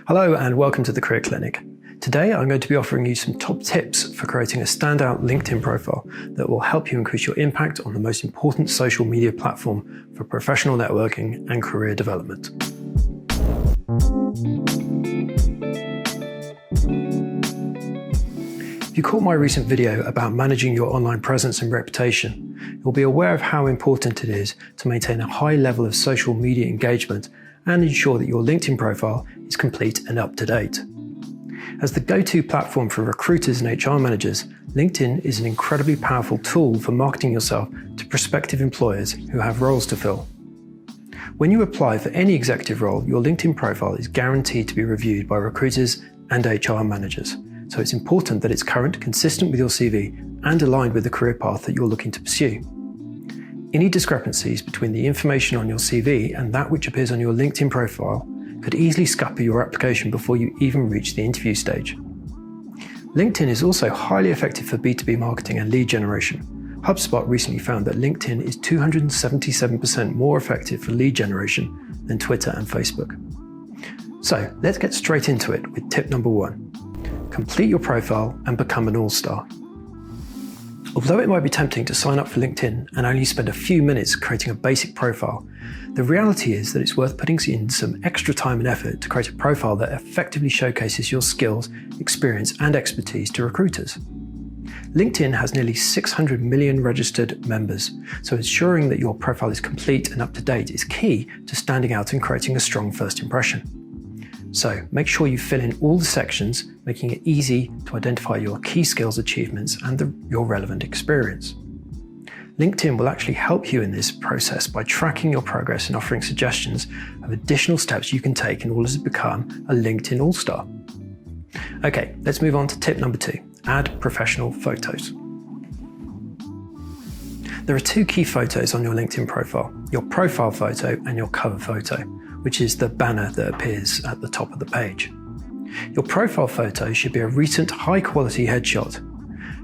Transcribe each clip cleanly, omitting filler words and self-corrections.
Hello and welcome to the Career Clinic. Today I'm going to be offering you some top tips for creating a standout LinkedIn profile that will help you increase your impact on the most important social media platform for professional networking and career development. If you caught my recent video about managing your online presence and reputation, you'll be aware of how important it is to maintain a high level of social media engagement and ensure that your LinkedIn profile is complete and up to date. As the go-to platform for recruiters and HR managers, LinkedIn is an incredibly powerful tool for marketing yourself to prospective employers who have roles to fill. When you apply for any executive role, your LinkedIn profile is guaranteed to be reviewed by recruiters and HR managers. So it's important that it's current, consistent with your CV, and aligned with the career path that you're looking to pursue. Any discrepancies between the information on your CV and that which appears on your LinkedIn profile could easily scupper your application before you even reach the interview stage. LinkedIn is also highly effective for B2B marketing and lead generation. HubSpot recently found that LinkedIn is 277% more effective for lead generation than Twitter and Facebook. So let's get straight into it with tip number 1. Complete your profile and become an all-star. Although it might be tempting to sign up for LinkedIn and only spend a few minutes creating a basic profile, the reality is that it's worth putting in some extra time and effort to create a profile that effectively showcases your skills, experience, and expertise to recruiters. LinkedIn has nearly 600 million registered members, so ensuring that your profile is complete and up to date is key to standing out and creating a strong first impression. So make sure you fill in all the sections, making it easy to identify your key skills, achievements, and your relevant experience. LinkedIn will actually help you in this process by tracking your progress and offering suggestions of additional steps you can take in order to become a LinkedIn All-Star. Okay, let's move on to tip number 2, add professional photos. There are 2 key photos on your LinkedIn profile, your profile photo and your cover photo, which is the banner that appears at the top of the page. Your profile photo should be a recent high-quality headshot.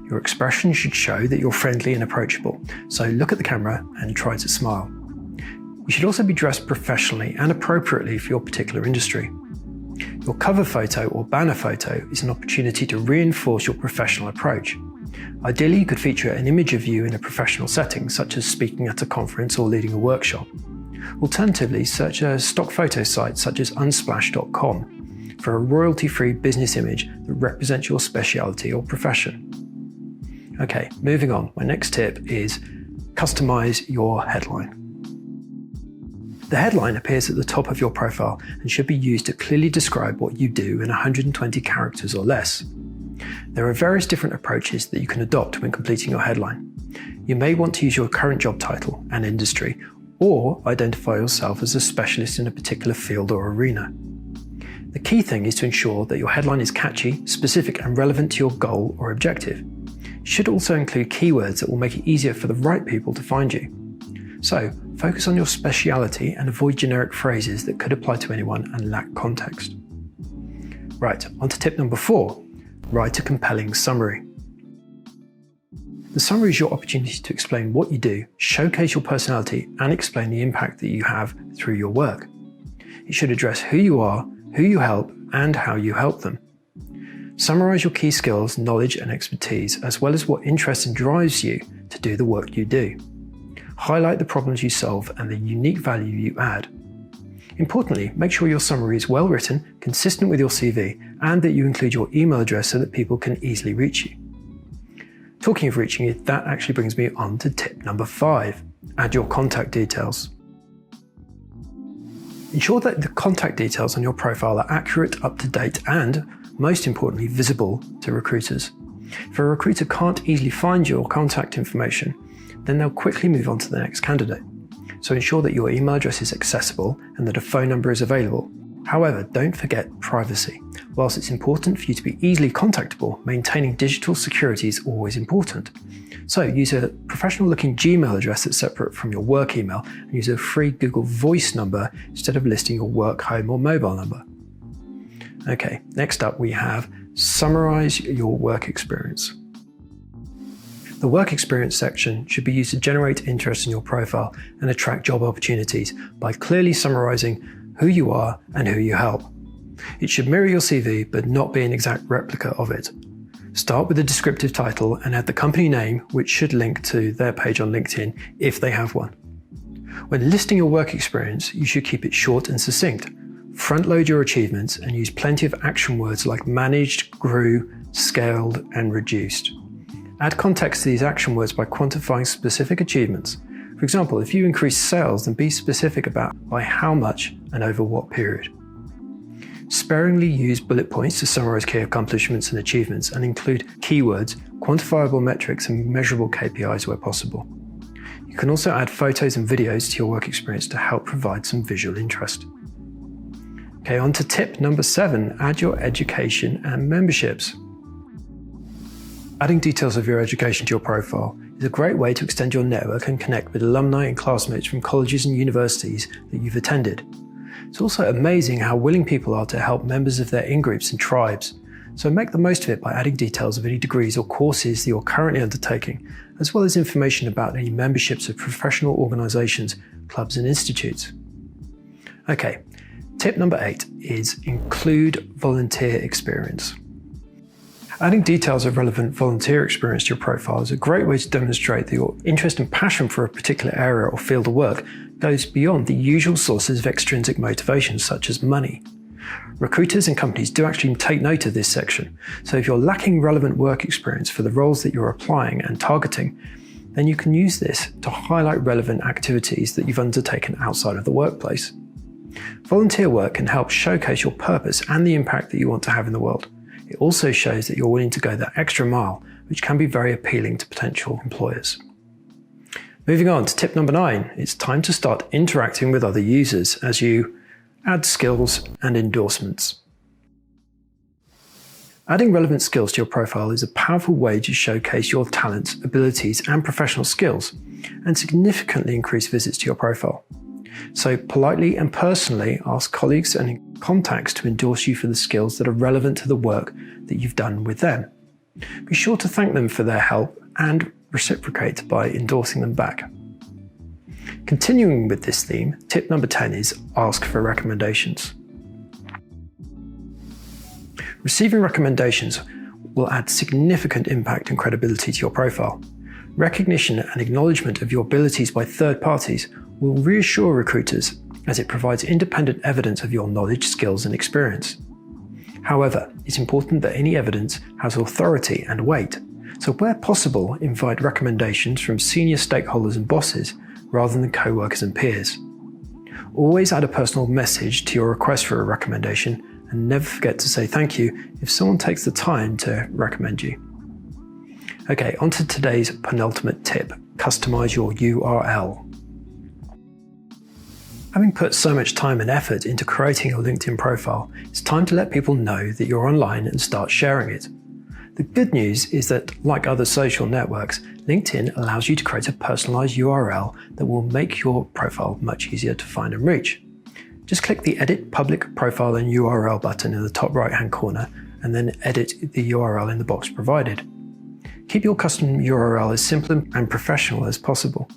Your expression should show that you're friendly and approachable, so look at the camera and try to smile. You should also be dressed professionally and appropriately for your particular industry. Your cover photo or banner photo is an opportunity to reinforce your professional approach. Ideally, you could feature an image of you in a professional setting, such as speaking at a conference or leading a workshop. Alternatively, search a stock photo site such as unsplash.com for a royalty-free business image that represents your specialty or profession. Okay, moving on. My next tip is customize your headline. The headline appears at the top of your profile and should be used to clearly describe what you do in 120 characters or less. There are various different approaches that you can adopt when completing your headline. You may want to use your current job title and industry, or identify yourself as a specialist in a particular field or arena. The key thing is to ensure that your headline is catchy, specific, and relevant to your goal or objective. It should also include keywords that will make it easier for the right people to find you. So, focus on your speciality and avoid generic phrases that could apply to anyone and lack context. Right, on to tip number 4, write a compelling summary. The summary is your opportunity to explain what you do, showcase your personality, and explain the impact that you have through your work. It should address who you are, who you help, and how you help them. Summarize your key skills, knowledge, and expertise, as well as what interests and drives you to do the work you do. Highlight the problems you solve and the unique value you add. Importantly, make sure your summary is well written, consistent with your CV, and that you include your email address so that people can easily reach you. Talking of reaching you, that actually brings me on to tip number 5, add your contact details. Ensure that the contact details on your profile are accurate, up to date, and, most importantly, visible to recruiters. If a recruiter can't easily find your contact information, then they'll quickly move on to the next candidate. So ensure that your email address is accessible and that a phone number is available. However, don't forget privacy. Whilst it's important for you to be easily contactable, maintaining digital security is always important. So use a professional-looking Gmail address that's separate from your work email and use a free Google Voice number instead of listing your work, home, or mobile number. Okay, next up we have Summarise Your Work Experience. The work experience section should be used to generate interest in your profile and attract job opportunities by clearly summarizing who you are and who you help. It should mirror your CV but not be an exact replica of it. Start with a descriptive title and add the company name, which should link to their page on LinkedIn if they have one. When listing your work experience, you should keep it short and succinct. Front-load your achievements and use plenty of action words like managed, grew, scaled, and reduced. Add context to these action words by quantifying specific achievements. For example, if you increase sales, then be specific about by how much and over what period. Sparingly use bullet points to summarize key accomplishments and achievements, and include keywords, quantifiable metrics, and measurable KPIs where possible. You can also add photos and videos to your work experience to help provide some visual interest. Okay, on to tip number 7, add your education and memberships. Adding details of your education to your profile is a great way to extend your network and connect with alumni and classmates from colleges and universities that you've attended. It's also amazing how willing people are to help members of their in-groups and tribes, so make the most of it by adding details of any degrees or courses that you're currently undertaking, as well as information about any memberships of professional organisations, clubs and institutes. Okay, tip number 8 is include volunteer experience. Adding details of relevant volunteer experience to your profile is a great way to demonstrate that your interest and passion for a particular area or field of work goes beyond the usual sources of extrinsic motivation such as money. Recruiters and companies do actually take note of this section, so if you're lacking relevant work experience for the roles that you're applying and targeting, then you can use this to highlight relevant activities that you've undertaken outside of the workplace. Volunteer work can help showcase your purpose and the impact that you want to have in the world. It also shows that you're willing to go that extra mile, which can be very appealing to potential employers. Moving on to tip number 9, it's time to start interacting with other users as you add skills and endorsements. Adding relevant skills to your profile is a powerful way to showcase your talents, abilities, and professional skills, and significantly increase visits to your profile. So politely and personally ask colleagues and contacts to endorse you for the skills that are relevant to the work that you've done with them. Be sure to thank them for their help and reciprocate by endorsing them back. Continuing with this theme, tip number 10 is ask for recommendations. Receiving recommendations will add significant impact and credibility to your profile. Recognition and acknowledgement of your abilities by third parties will reassure recruiters as it provides independent evidence of your knowledge, skills, and experience. However, it's important that any evidence has authority and weight, so where possible, invite recommendations from senior stakeholders and bosses rather than co-workers and peers. Always add a personal message to your request for a recommendation, and never forget to say thank you if someone takes the time to recommend you. Okay, on to today's penultimate tip, customize your URL. Having put so much time and effort into creating your LinkedIn profile, it's time to let people know that you're online and start sharing it. The good news is that, like other social networks, LinkedIn allows you to create a personalized URL that will make your profile much easier to find and reach. Just click the Edit Public Profile and URL button in the top right-hand corner, and then edit the URL in the box provided. Keep your custom URL as simple and professional as possible.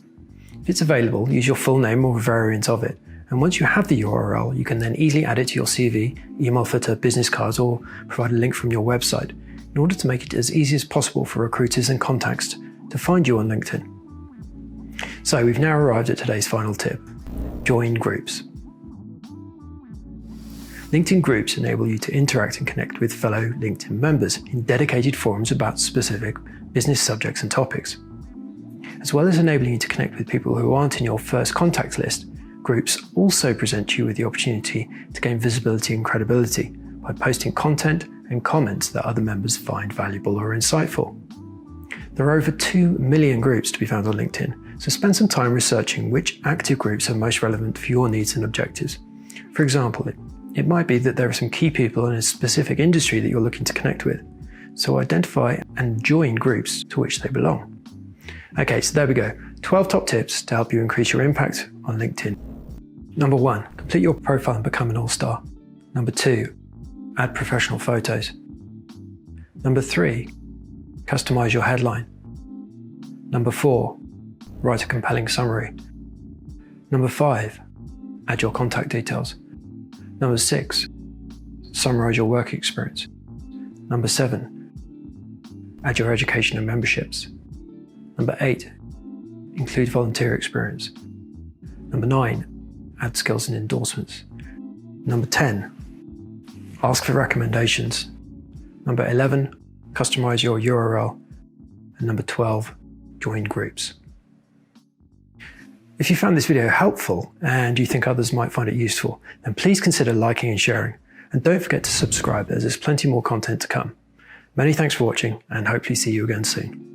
If it's available, use your full name or a variant of it. And once you have the URL, you can then easily add it to your CV, email footer, business cards, or provide a link from your website in order to make it as easy as possible for recruiters and contacts to find you on LinkedIn. So we've now arrived at today's final tip, join groups. LinkedIn groups enable you to interact and connect with fellow LinkedIn members in dedicated forums about specific business subjects and topics. As well as enabling you to connect with people who aren't in your first contact list, groups also present you with the opportunity to gain visibility and credibility by posting content and comments that other members find valuable or insightful. There are over 2 million groups to be found on LinkedIn, so spend some time researching which active groups are most relevant for your needs and objectives. For example, it might be that there are some key people in a specific industry that you're looking to connect with, so identify and join groups to which they belong. Okay, so there we go, 12 top tips to help you increase your impact on LinkedIn. Number 1, complete your profile and become an all-star. Number 2, add professional photos. Number 3, customize your headline. Number 4, write a compelling summary. Number 5, add your contact details. Number 6, summarise your work experience. Number 7, add your education and memberships. Number 8, include volunteer experience. Number 9, add skills and endorsements. Number 10, ask for recommendations. Number 11, customise your URL. And number 12, join groups. If you found this video helpful and you think others might find it useful, then please consider liking and sharing. And don't forget to subscribe, as there's plenty more content to come. Many thanks for watching, and hopefully see you again soon.